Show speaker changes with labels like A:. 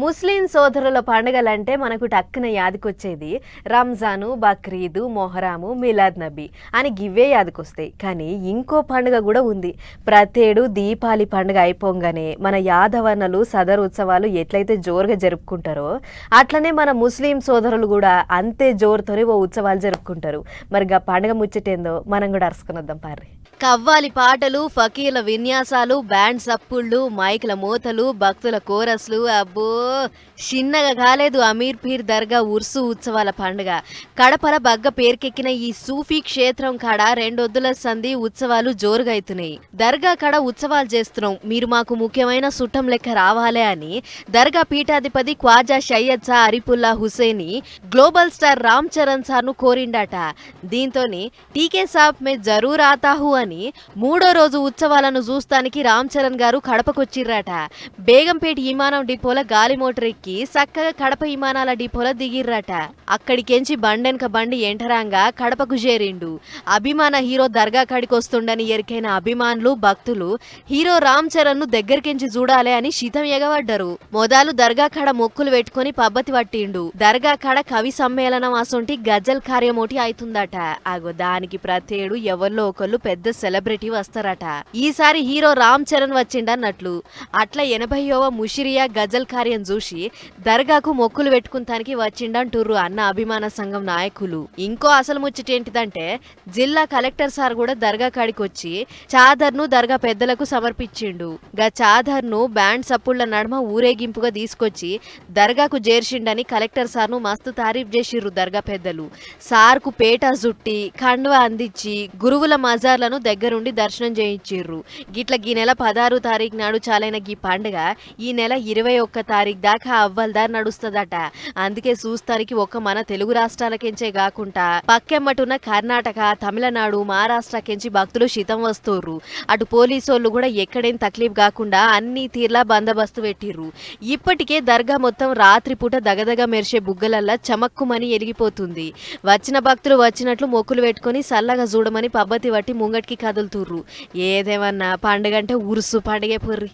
A: ముస్లిం సోదరుల పండుగలంటే మనకు టక్కున యాదికొచ్చేది రంజాను, బక్రీదు, మొహరాము, మిలాద్ నబీ అని గివ్వే యాదికొస్తాయి. కానీ ఇంకో పండుగ కూడా ఉంది. ప్రతేడు దీపావళి పండుగ అయిపోగానే మన యాదవన్నలు సదరు ఉత్సవాలు ఎట్లయితే జోరుగా జరుపుకుంటారో అట్లనే మన ముస్లిం సోదరులు కూడా అంతే జోరుతోనే ఓ ఉత్సవాలు జరుపుకుంటారు. మరి గా పండుగ ముచ్చటేందో మనం కూడా అరుసుకునొద్దాం పార్రి. కవ్వాలి పాటలు, ఫకీర్ల విన్యాసాలు, బ్యాండ్ సప్పుళ్ళు, మైకుల మోతలు, భక్తుల కోరస్లు. అబ్బో చిన్నగా కాలేదు అమీర్ పీర్ దర్గా ఉర్సు ఉత్సవాల పండుగ. కడపల బగ్గ పేరుకెక్కిన ఈ సూఫీ క్షేత్రం కాడ రెండొద్దుల సంధి ఉత్సవాలు జోరుగా అవుతున్నాయి. దర్గా కాడ ఉత్సవాలు చేస్తున్నాం, మీరు మాకు ముఖ్యమైన సుట్టం లెక్క రావాలే అని దర్గా పీఠాధిపతి ఖ్వాజా సయ్యద్ షా అరిఫుల్లా హుసేని గ్లోబల్ స్టార్ రామ్ చరణ్ సార్ను కోరిండట. దీంతోని టీకే సాబ్ మే జరూర్ ఆతాహు అని మూడో రోజు ఉత్సవాలను చూస్తానికి రామ్ చరణ్ గారు కడపకొచ్చిర్రట. బేగంపేట విమానం డిపోల గాలి మోటార్ ఎక్కి చక్కగా కడప విమానాల డిపోల దిగిర్రట. అక్కడికెంచి బండెనక బండి ఎంటరాంగా కడపకు చేరిండు. అభిమాన హీరో దర్గా కాడికి వస్తుండని ఎరికైన అభిమానులు, భక్తులు హీరో రామ్ చరణ్ ను దగ్గరికెంచి చూడాలి అని శీతం ఎగబడ్డరు. మొదలు దర్గా కాడ మొక్కులు పెట్టుకుని పబ్బతి పట్టిండు. దర్గా కాడ కవి సమ్మేళనం అసొంటి గజల్ కార్యమోటి అవుతుందట. అగో దానికి ప్రతేడు ఎవరిలో ఒకళ్ళు పెద్ద సెలబ్రిటీ వస్తారట. ఈసారి హీరో రామ్ చరణ్ వచ్చిండన్నట్లు. అట్లా 80వ ముషిరియా గజల్ కార్యం చూసి దర్గాకు మొక్కులు పెట్టుకుంటానికి వచ్చిండంటుర్రు అన్న అభిమాన సంఘం నాయకులు. ఇంకో అసలు ముచ్చటేంటిదంటే జిల్లా కలెక్టర్ సార్ కూడా దర్గా కాడికి వచ్చి చాదర్ను దర్గా పెద్దలకు సమర్పించిండు. గా చాదర్ను బ్యాండ్ సప్పుళ్ల నడుమ ఊరేగింపుగా తీసుకొచ్చి దర్గాకు చేర్చిండని కలెక్టర్ సార్ను మస్తు తారీఫ్ చేసిర్రు దర్గా పెద్దలు. సార్కు పేటా జుట్టి ఖండ్వా అందించి గురువుల మజార్లను దగ్గరుండి దర్శనం చేయించిర్రు. గిట్ల ఈ నెల 16 తారీఖు నాడు చాలైన గీ పండుగ ఈ నెల 21 తారీఖు దాకా అవ్వల్దార్ నడుస్తుందట. అందుకే చూస్తానికి ఒక్క మన తెలుగు రాష్ట్రాలకెంచే కాకుండా పక్కెమ్మటున్న కర్ణాటక, తమిళనాడు, మహారాష్ట్రకెంచి భక్తులు శితం వస్తోర్రు. అటు పోలీసోళ్ళు కూడా ఎక్కడేం తక్లీఫ్ కాకుండా అన్ని తీర్లా బందోబస్తు పెట్టిర్రు. ఇప్పటికే దర్గా మొత్తం రాత్రిపూట దగదగ మెరిసే బుగ్గలల్లా చమక్కుమని ఎలిగిపోతుంది. వచ్చిన భక్తులు వచ్చినట్లు మొక్కులు పెట్టుకుని సల్లగా చూడమని పబ్బతి పట్టి ముంగటికి కదులుతుర్రు. ఏదేమన్నా పండుగంటే ఉరుసు పండుగే పొర్రి.